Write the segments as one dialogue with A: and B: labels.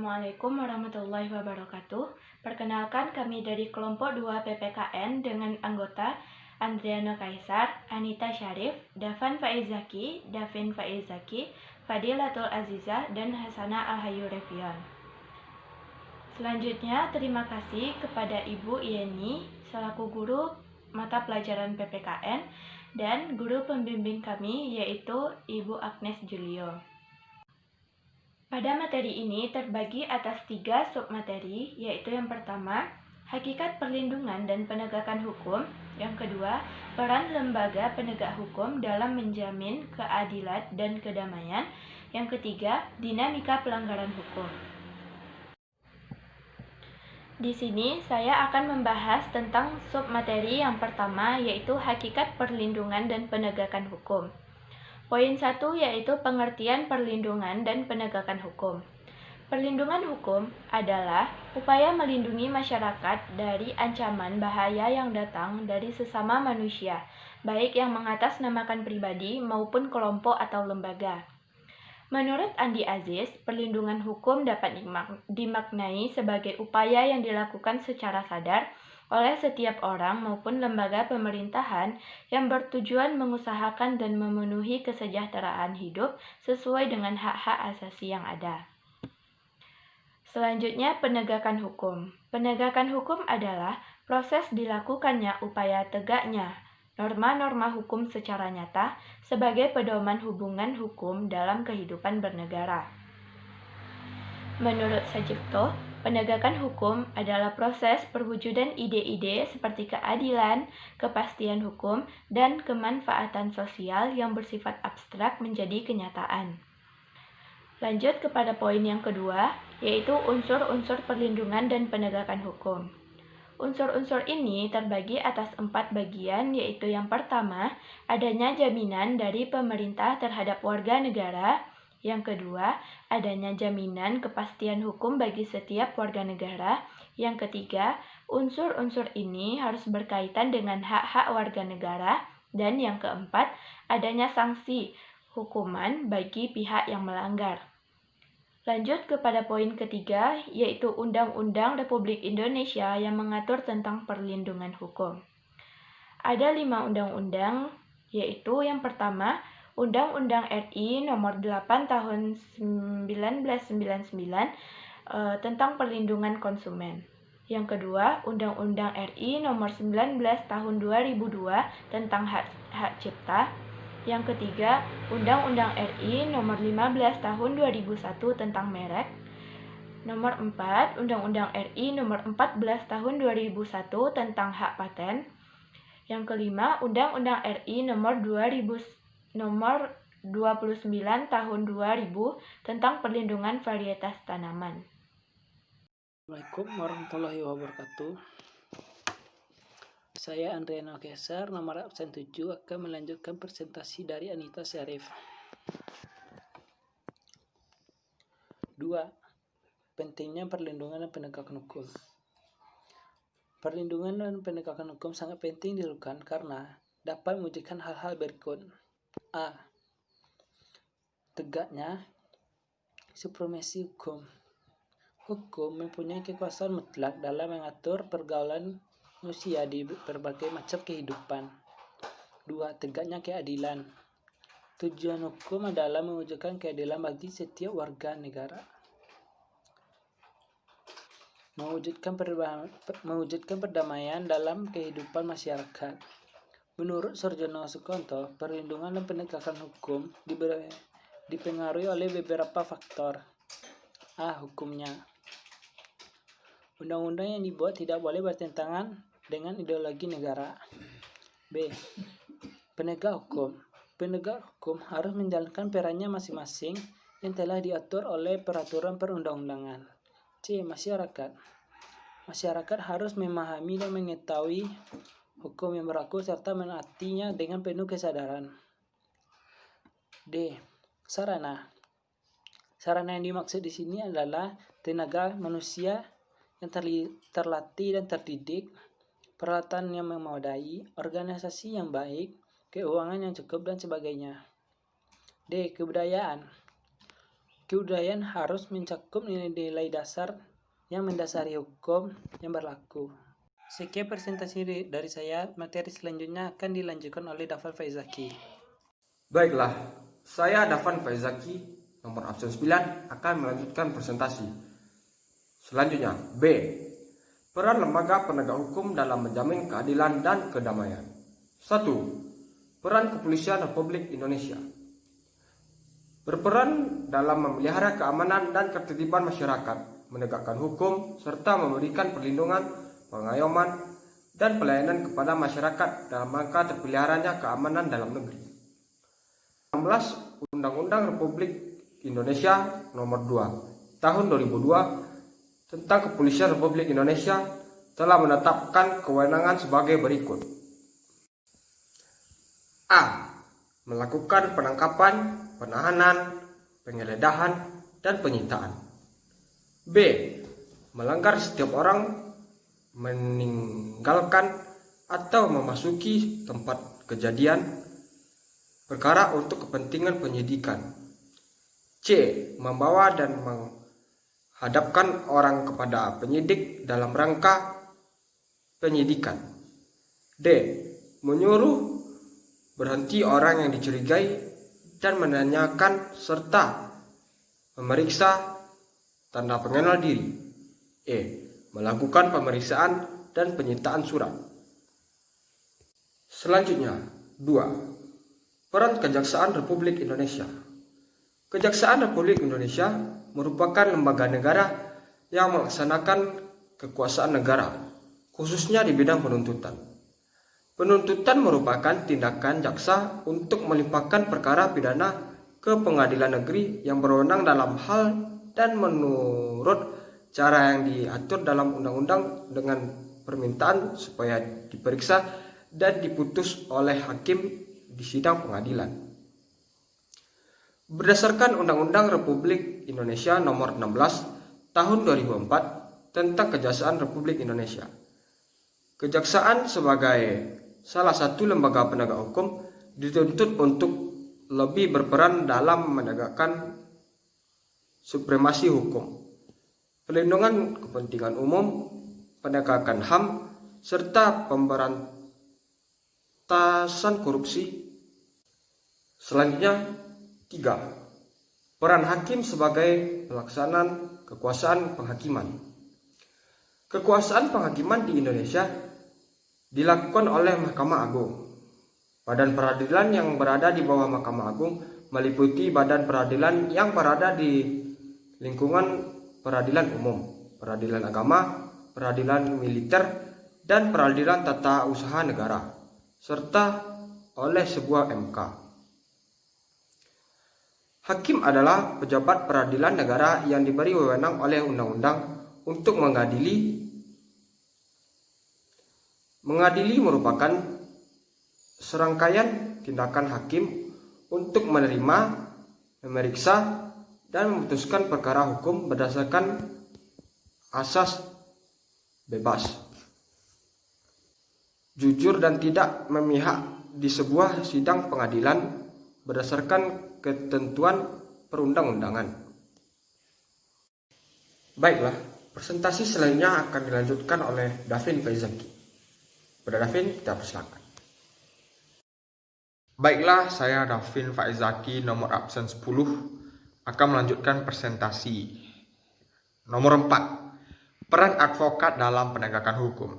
A: Assalamualaikum warahmatullahi wabarakatuh. Perkenalkan kami dari kelompok 2 PPKN dengan anggota Andriana Kaisar, Anita Syarif, Dafan Faizaki, Davin Faizaki, Fadilatul Aziza, dan Hasana Alhayu Revion. Selanjutnya, terima kasih kepada Ibu Yeni selaku guru mata pelajaran PPKN dan guru pembimbing kami yaitu Ibu Agnes Julio. Pada materi ini terbagi atas 3 submateri, yaitu yang pertama, hakikat perlindungan dan penegakan hukum, yang kedua, peran lembaga penegak hukum dalam menjamin keadilan dan kedamaian, yang ketiga, dinamika pelanggaran hukum. Di sini saya akan membahas tentang submateri yang pertama, yaitu hakikat perlindungan dan penegakan hukum. Poin 1 yaitu pengertian perlindungan dan penegakan hukum. Perlindungan hukum adalah upaya melindungi masyarakat dari ancaman bahaya yang datang dari sesama manusia, baik yang mengatasnamakan pribadi maupun kelompok atau lembaga. Menurut Andi Aziz, perlindungan hukum dapat dimaknai sebagai upaya yang dilakukan secara sadar oleh setiap orang maupun lembaga pemerintahan yang bertujuan mengusahakan dan memenuhi kesejahteraan hidup sesuai dengan hak-hak asasi yang ada. Selanjutnya, penegakan hukum. Penegakan hukum adalah proses dilakukannya upaya tegaknya norma-norma hukum secara nyata sebagai pedoman hubungan hukum dalam kehidupan bernegara. Menurut Sajipto, penegakan hukum adalah proses perwujudan ide-ide seperti keadilan, kepastian hukum, dan kemanfaatan sosial yang bersifat abstrak menjadi kenyataan. Lanjut kepada poin yang kedua, yaitu unsur-unsur perlindungan dan penegakan hukum. Unsur-unsur ini terbagi atas 4 bagian, yaitu yang pertama, adanya jaminan dari pemerintah terhadap warga negara. Yang kedua, adanya jaminan kepastian hukum bagi setiap warga negara. Yang ketiga, unsur-unsur ini harus berkaitan dengan hak-hak warga negara. Dan yang keempat, adanya sanksi hukuman bagi pihak yang melanggar. Lanjut kepada poin ketiga, yaitu Undang-Undang Republik Indonesia yang mengatur tentang perlindungan hukum. Ada 5 undang-undang, yaitu yang pertama, Undang-Undang RI Nomor 8 Tahun 1999 tentang perlindungan konsumen. Yang kedua, Undang-Undang RI Nomor 19 Tahun 2002 tentang hak cipta. Yang ketiga, Undang-Undang RI Nomor 15 Tahun 2001 tentang merek. Nomor 4, Undang-Undang RI Nomor 14 Tahun 2001 tentang hak paten. Yang kelima, Undang-Undang RI Nomor 29 Tahun 2000 tentang perlindungan varietas tanaman.
B: Assalamualaikum warahmatullahi wabarakatuh. Saya Andriana Kaisar, nomor absen 7, akan melanjutkan presentasi dari Anita Syarif. 2. Pentingnya perlindungan dan penegakan hukum. Perlindungan dan penegakan hukum sangat penting dilakukan karena dapat mewujudkan hal-hal berikut. A. Tegaknya supremasi hukum. Hukum mempunyai kekuasaan mutlak dalam mengatur pergaulan manusia di berbagai macam kehidupan. 2. Tegaknya keadilan. Tujuan hukum adalah mewujudkan keadilan bagi setiap warga negara. Mewujudkan perdamaian dalam kehidupan masyarakat. Menurut Sarjono Sukonto, perlindungan dan penegakan hukum dipengaruhi oleh beberapa faktor. A. Hukumnya. Undang-undang yang dibuat tidak boleh bertentangan dengan ideologi negara. B. Penegak hukum. Penegak hukum harus menjalankan perannya masing-masing yang telah diatur oleh peraturan perundang-undangan. C. Masyarakat. Masyarakat harus memahami dan mengetahui hukum yang berlaku serta menaatinya dengan penuh kesadaran. D. Sarana. Sarana yang dimaksud di sini adalah tenaga manusia yang terlatih dan terdidik, peralatan yang memadai, organisasi yang baik, keuangan yang cukup, dan sebagainya. D. Kebudayaan. Kebudayaan harus mencakup nilai-nilai dasar yang mendasari hukum yang berlaku. Sekian presentasi dari saya. Materi selanjutnya akan dilanjutkan oleh Dafan Faizaki.
C: Baiklah, saya Dafan Faizaki, nomor absen 9, akan melanjutkan presentasi. Selanjutnya, B. Peran lembaga penegak hukum dalam menjamin keadilan dan kedamaian. 1. Peran Kepolisian Republik Indonesia. Berperan dalam memelihara keamanan dan ketertiban masyarakat, menegakkan hukum, serta memberikan perlindungan, pengayoman, dan pelayanan kepada masyarakat dalam rangka terpeliharanya keamanan dalam negeri. 16 Undang-Undang Republik Indonesia Nomor 2 Tahun 2002 tentang Kepolisian Republik Indonesia telah menetapkan kewenangan sebagai berikut. A. Melakukan penangkapan, penahanan, penggeledahan, dan penyitaan. B. Melanggar setiap orang meninggalkan atau memasuki tempat kejadian perkara untuk kepentingan penyidikan. C. Membawa dan menghadapkan orang kepada penyidik dalam rangka penyidikan. D. Menyuruh berhenti orang yang dicurigai dan menanyakan serta memeriksa tanda pengenal diri. E. Melakukan pemeriksaan dan penyitaan surat. Selanjutnya, 2. Peran Kejaksaan Republik Indonesia. Kejaksaan Republik Indonesia merupakan lembaga negara yang melaksanakan kekuasaan negara, khususnya di bidang penuntutan. Penuntutan merupakan tindakan jaksa untuk melimpahkan perkara pidana ke pengadilan negeri yang berwenang dalam hal dan menurut cara yang diatur dalam undang-undang dengan permintaan supaya diperiksa dan diputus oleh hakim di sidang pengadilan. Berdasarkan Undang-Undang Republik Indonesia Nomor 16 Tahun 2004 tentang Kejaksaan Republik Indonesia, Kejaksaan sebagai salah satu lembaga penegak hukum dituntut untuk lebih berperan dalam menegakkan supremasi hukum, pelindungan kepentingan umum, penegakan HAM, serta pemberantasan korupsi. Selanjutnya, 3. Peran hakim sebagai pelaksanaan kekuasaan penghakiman. Kekuasaan penghakiman di Indonesia dilakukan oleh Mahkamah Agung. Badan peradilan yang berada di bawah Mahkamah Agung meliputi badan peradilan yang berada di lingkungan peradilan umum, peradilan agama, peradilan militer, dan peradilan tata usaha negara, serta oleh sebuah MK. Hakim adalah pejabat peradilan negara yang diberi wewenang oleh undang-undang untuk mengadili. Mengadili merupakan serangkaian tindakan hakim untuk menerima, memeriksa, dan memutuskan perkara hukum berdasarkan asas bebas, jujur, dan tidak memihak di sebuah sidang pengadilan berdasarkan ketentuan perundang-undangan. Baiklah, presentasi selanjutnya akan dilanjutkan oleh Dafin Faizaki. Pada Dafin, kita persilakan.
D: Baiklah, saya Dafin Faizaki, nomor absen 10, akan melanjutkan presentasi. Nomor 4. Peran advokat dalam penegakan hukum.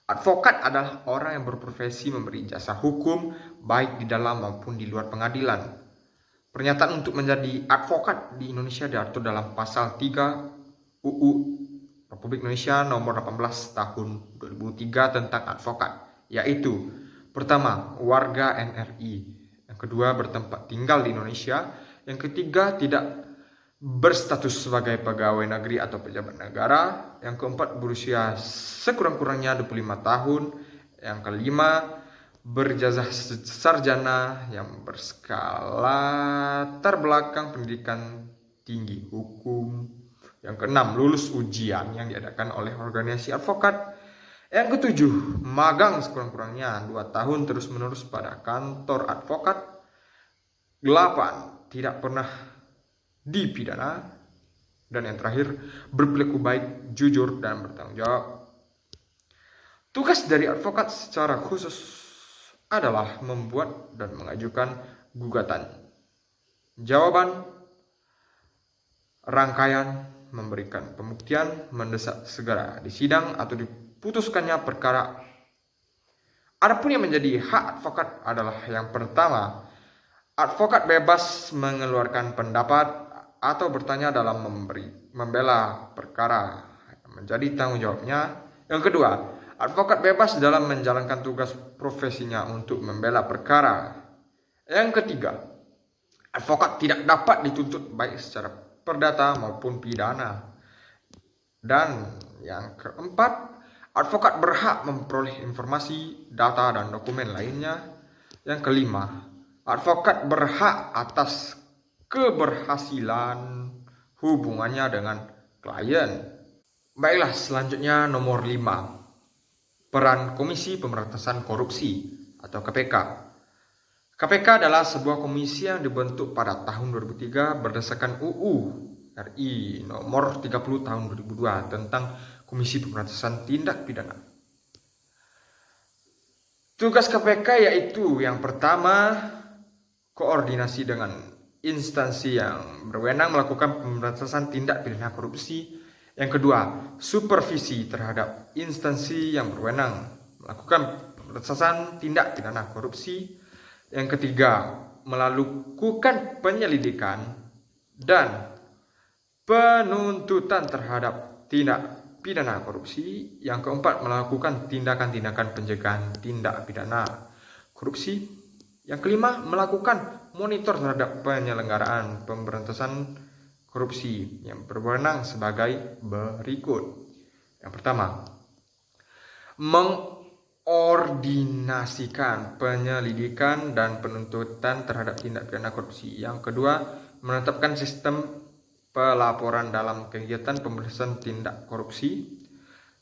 D: Advokat adalah orang yang berprofesi memberi jasa hukum, baik di dalam maupun di luar pengadilan. Pernyataan untuk menjadi advokat di Indonesia diatur dalam pasal 3 UU Republik Indonesia Nomor 18 Tahun 2003 tentang advokat, yaitu: pertama, warga NRI. Yang kedua, bertempat tinggal di Indonesia. Yang ketiga, tidak berstatus sebagai pegawai negeri atau pejabat negara. Yang keempat, berusia sekurang-kurangnya 25 tahun. Yang kelima, berjazah sarjana yang berskala terbelakang pendidikan tinggi hukum. Yang keenam, lulus ujian yang diadakan oleh organisasi advokat. Yang ketujuh, magang sekurang-kurangnya 2 tahun terus-menerus pada kantor advokat. 8, tidak pernah dipidana. Dan yang terakhir, berperilaku baik, jujur, dan bertanggung jawab. Tugas dari advokat secara khusus adalah membuat dan mengajukan gugatan, jawaban, rangkaian, memberikan pembuktian, mendesak segera disidang atau diputuskannya perkara. Adapun yang menjadi hak advokat adalah yang pertama, advokat bebas mengeluarkan pendapat atau bertanya dalam membela perkara, menjadi tanggung jawabnya. Yang kedua, advokat bebas dalam menjalankan tugas profesinya untuk membela perkara. Yang ketiga, advokat tidak dapat dituntut baik secara perdata maupun pidana. Dan yang keempat, advokat berhak memperoleh informasi, data, dan dokumen lainnya. Yang kelima, advokat berhak atas keberhasilan hubungannya dengan klien. Baiklah, selanjutnya nomor 5. Peran Komisi Pemberantasan Korupsi atau KPK. KPK adalah sebuah komisi yang dibentuk pada tahun 2003 berdasarkan UU RI nomor 30 tahun 2002 tentang Komisi Pemberantasan Tindak Pidana. Tugas KPK yaitu yang pertama, koordinasi dengan instansi yang berwenang melakukan pemberantasan tindak pidana korupsi. Yang kedua, supervisi terhadap instansi yang berwenang melakukan pemberantasan tindak pidana korupsi. Yang ketiga, melakukan penyelidikan dan penuntutan terhadap tindak pidana korupsi. Yang keempat, melakukan tindakan-tindakan pencegahan tindak pidana korupsi. Yang kelima, melakukan monitor terhadap penyelenggaraan pemberantasan korupsi yang berwenang sebagai berikut. Yang pertama, mengordinasikan penyelidikan dan penuntutan terhadap tindak pidana korupsi. Yang kedua, menetapkan sistem pelaporan dalam kegiatan pemberantasan tindak korupsi.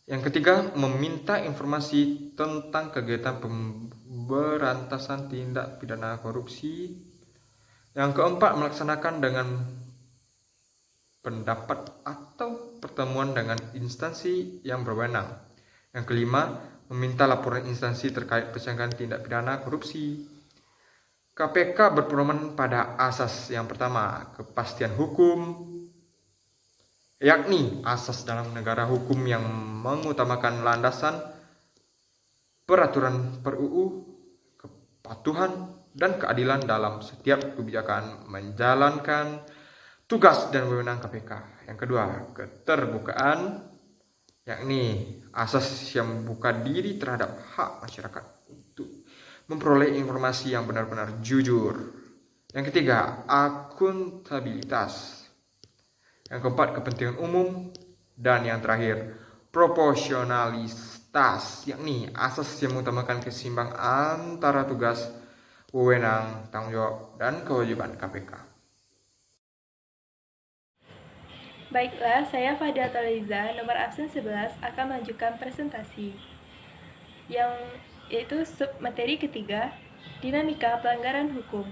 D: Yang ketiga, meminta informasi tentang kegiatan pemberantasan tindak pidana korupsi. Yang keempat, melaksanakan dengan pendapat atau pertemuan dengan instansi yang berwenang. Yang kelima, meminta laporan instansi terkait pencegahan tindak pidana korupsi. KPK berpedoman pada asas yang pertama, kepastian hukum, yakni asas dalam negara hukum yang mengutamakan landasan peraturan per-UU, kepatuhan, dan keadilan dalam setiap kebijakan menjalankan tugas dan wewenang KPK. Yang kedua, keterbukaan, yakni asas yang membuka diri terhadap hak masyarakat untuk memperoleh informasi yang benar-benar jujur. Yang ketiga, akuntabilitas. Yang keempat, kepentingan umum. Dan yang terakhir, proporsionalitas, yakni asas yang mengutamakan keseimbangan antara tugas, wewenang, tanggung jawab, dan kewajiban KPK.
A: Baiklah, saya Fadila Taliza, nomor absen 11, akan melanjutkan presentasi yaitu submateri ketiga, dinamika pelanggaran hukum.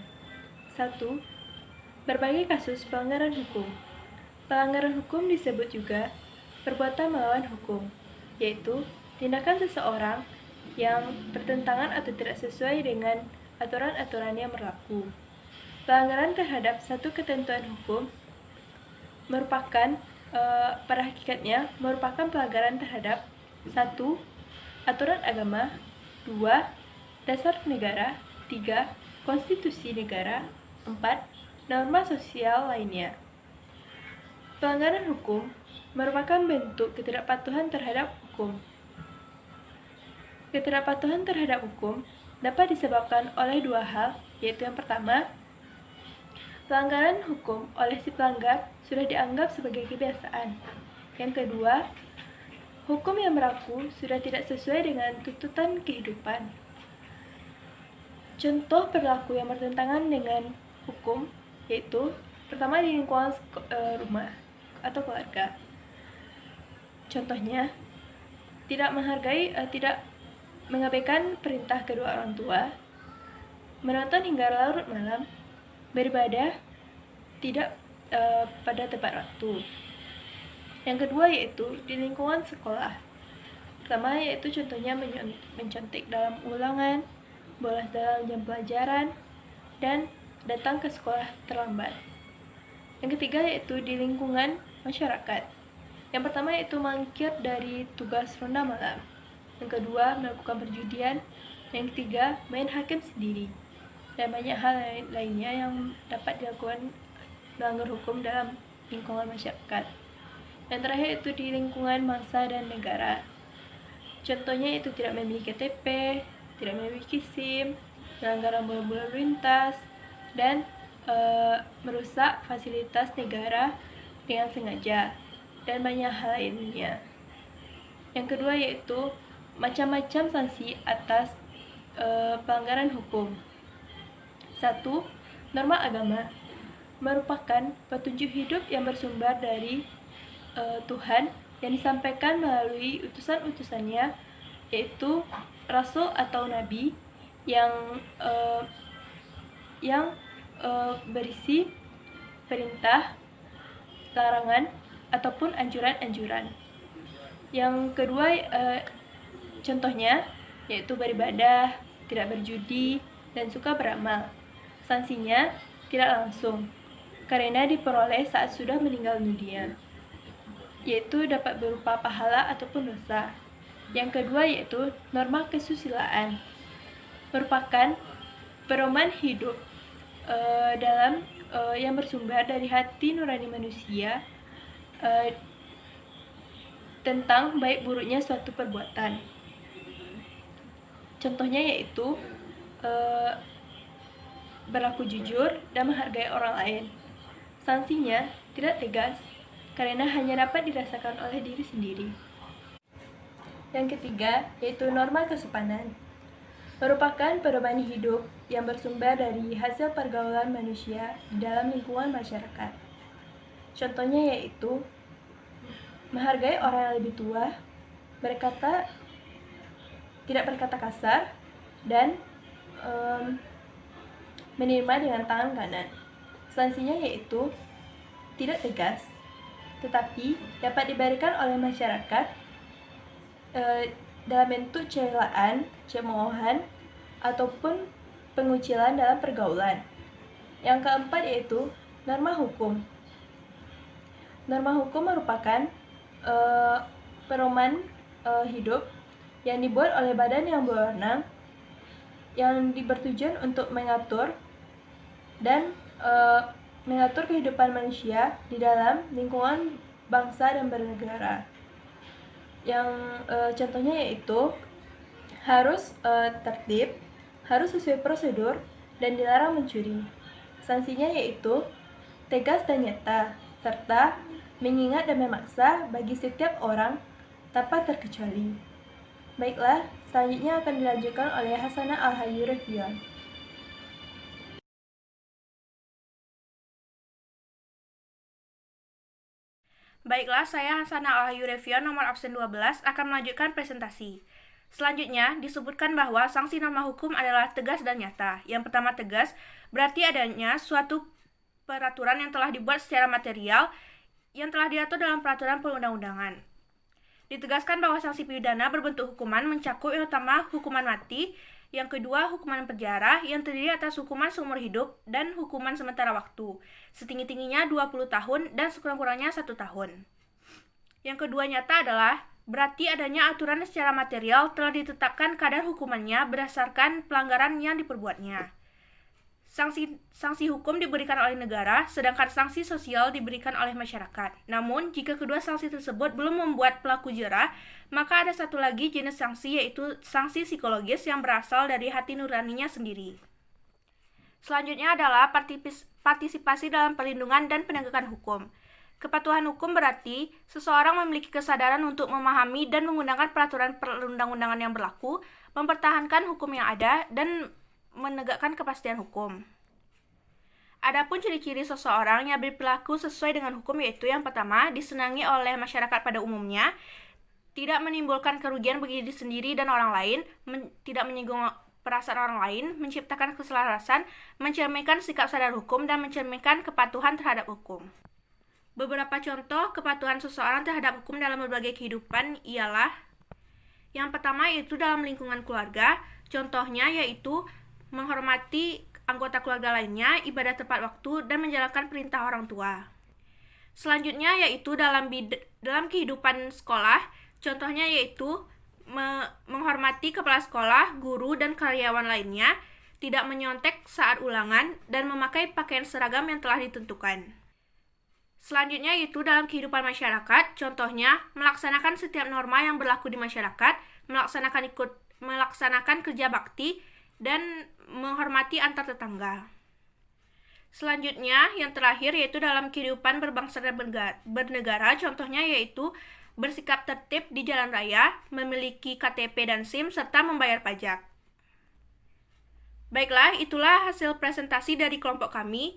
A: 1. Berbagai kasus pelanggaran hukum. Pelanggaran hukum disebut juga perbuatan melawan hukum, yaitu tindakan seseorang yang bertentangan atau tidak sesuai dengan aturan-aturan yang berlaku. Pelanggaran terhadap satu ketentuan hukum merupakan pada hakikatnya merupakan pelanggaran terhadap 1. Aturan agama, 2. Dasar negara, 3. Konstitusi negara, 4. Norma sosial lainnya. Pelanggaran hukum merupakan bentuk ketidakpatuhan terhadap hukum. Ketidakpatuhan terhadap hukum dapat disebabkan oleh dua hal, yaitu yang pertama, pelanggaran hukum oleh si pelanggar sudah dianggap sebagai kebiasaan. Yang kedua, hukum yang berlaku sudah tidak sesuai dengan tuntutan kehidupan. Contoh perilaku yang bertentangan dengan hukum yaitu pertama di lingkungan rumah atau keluarga. Contohnya, tidak mengabaikan perintah kedua orang tua, menonton hingga larut malam, beribadah tidak pada tepat waktu. Yang kedua yaitu di lingkungan sekolah. Pertama yaitu contohnya mencontek dalam ulangan, bolos dalam jam pelajaran, dan datang ke sekolah terlambat. Yang ketiga yaitu di lingkungan masyarakat. Yang pertama yaitu mangkir dari tugas ronda malam. Yang kedua, melakukan perjudian. Yang ketiga, main hakim sendiri. Dan banyak hal lainnya yang dapat dilakukan melanggar hukum dalam lingkungan masyarakat. Yang terakhir itu di lingkungan bangsa dan negara. Contohnya itu tidak memiliki KTP, tidak memiliki SIM, melanggar rambu lalu lintas, dan merusak fasilitas negara dengan sengaja, dan banyak hal lainnya. Yang kedua yaitu macam-macam sanksi atas pelanggaran hukum. 1. Norma agama merupakan petunjuk hidup yang bersumber dari Tuhan yang disampaikan melalui utusan-utusannya, yaitu rasul atau nabi yang berisi perintah, larangan, ataupun anjuran-anjuran. Yang kedua contohnya yaitu beribadah, tidak berjudi, dan suka beramal. Sanksinya tidak langsung, karena diperoleh saat sudah meninggal dunia, yaitu dapat berupa pahala ataupun dosa. Yang kedua yaitu norma kesusilaan, merupakan pedoman hidup yang bersumber dari hati nurani manusia tentang baik buruknya suatu perbuatan. Contohnya yaitu berlaku jujur dan menghargai orang lain. Sanksinya tidak tegas karena hanya dapat dirasakan oleh diri sendiri. Yang ketiga yaitu norma kesopanan, merupakan pedoman hidup yang bersumber dari hasil pergaulan manusia di dalam lingkungan masyarakat. Contohnya yaitu menghargai orang yang lebih tua, tidak berkata kasar, dan menerima dengan tangan kanan. Sanksinya yaitu tidak tegas, tetapi dapat diberikan oleh masyarakat dalam bentuk celaan, cemoohan, ataupun pengucilan dalam pergaulan. Yang keempat yaitu norma hukum. Norma hukum merupakan pedoman hidup yang dibuat oleh badan yang berwenang, yang bertujuan untuk mengatur dan mengatur kehidupan manusia di dalam lingkungan bangsa dan bernegara. Yang contohnya yaitu harus tertib, harus sesuai prosedur, dan dilarang mencuri. Sanksinya yaitu tegas dan nyata, serta mengingat dan memaksa bagi setiap orang tanpa terkecuali. Baiklah, selanjutnya akan dilanjutkan oleh Hasanah Al-Hayu Revion.
E: Baiklah, saya Hasanah Al-Hayu Revion nomor absen 12 akan melanjutkan presentasi. Selanjutnya, disebutkan bahwa sanksi norma hukum adalah tegas dan nyata. Yang pertama tegas, berarti adanya suatu peraturan yang telah dibuat secara material yang telah diatur dalam peraturan perundang-undangan. Ditegaskan bahwa sanksi pidana berbentuk hukuman mencakup yang pertama hukuman mati, yang kedua hukuman penjara yang terdiri atas hukuman seumur hidup dan hukuman sementara waktu, setinggi-tingginya 20 tahun dan sekurang-kurangnya 1 tahun. Yang kedua nyata adalah berarti adanya aturan secara material telah ditetapkan kadar hukumannya berdasarkan pelanggaran yang diperbuatnya. Sanksi hukum diberikan oleh negara, sedangkan sanksi sosial diberikan oleh masyarakat. Namun, jika kedua sanksi tersebut belum membuat pelaku jera, maka ada satu lagi jenis sanksi, yaitu sanksi psikologis yang berasal dari hati nuraninya sendiri. Selanjutnya adalah partisipasi dalam perlindungan dan penegakan hukum. Kepatuhan hukum berarti seseorang memiliki kesadaran untuk memahami dan menggunakan peraturan perundang-undangan yang berlaku, mempertahankan hukum yang ada, dan menegakkan kepastian hukum. Adapun ciri-ciri seseorang yang berperilaku sesuai dengan hukum yaitu yang pertama, disenangi oleh masyarakat pada umumnya, tidak menimbulkan kerugian bagi diri sendiri dan orang lain, tidak menyinggung perasaan orang lain, menciptakan keselarasan, mencerminkan sikap sadar hukum, dan mencerminkan kepatuhan terhadap hukum. Beberapa contoh kepatuhan seseorang terhadap hukum dalam berbagai kehidupan ialah: yang pertama yaitu dalam lingkungan keluarga, contohnya yaitu menghormati anggota keluarga lainnya, ibadah tepat waktu, dan menjalankan perintah orang tua. Selanjutnya yaitu dalam kehidupan sekolah, contohnya yaitu menghormati kepala sekolah, guru, dan karyawan lainnya, tidak menyontek saat ulangan, dan memakai pakaian seragam yang telah ditentukan. Selanjutnya yaitu dalam kehidupan masyarakat, contohnya melaksanakan setiap norma yang berlaku di masyarakat, melaksanakan kerja bakti, dan menghormati antar tetangga. Selanjutnya, yang terakhir yaitu dalam kehidupan berbangsa dan bernegara, contohnya yaitu bersikap tertib di jalan raya, memiliki KTP dan SIM, serta membayar pajak. Baiklah, itulah hasil presentasi dari kelompok kami.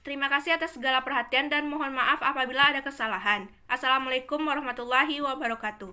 E: Terima kasih atas segala perhatian dan mohon maaf apabila ada kesalahan. Assalamualaikum warahmatullahi wabarakatuh.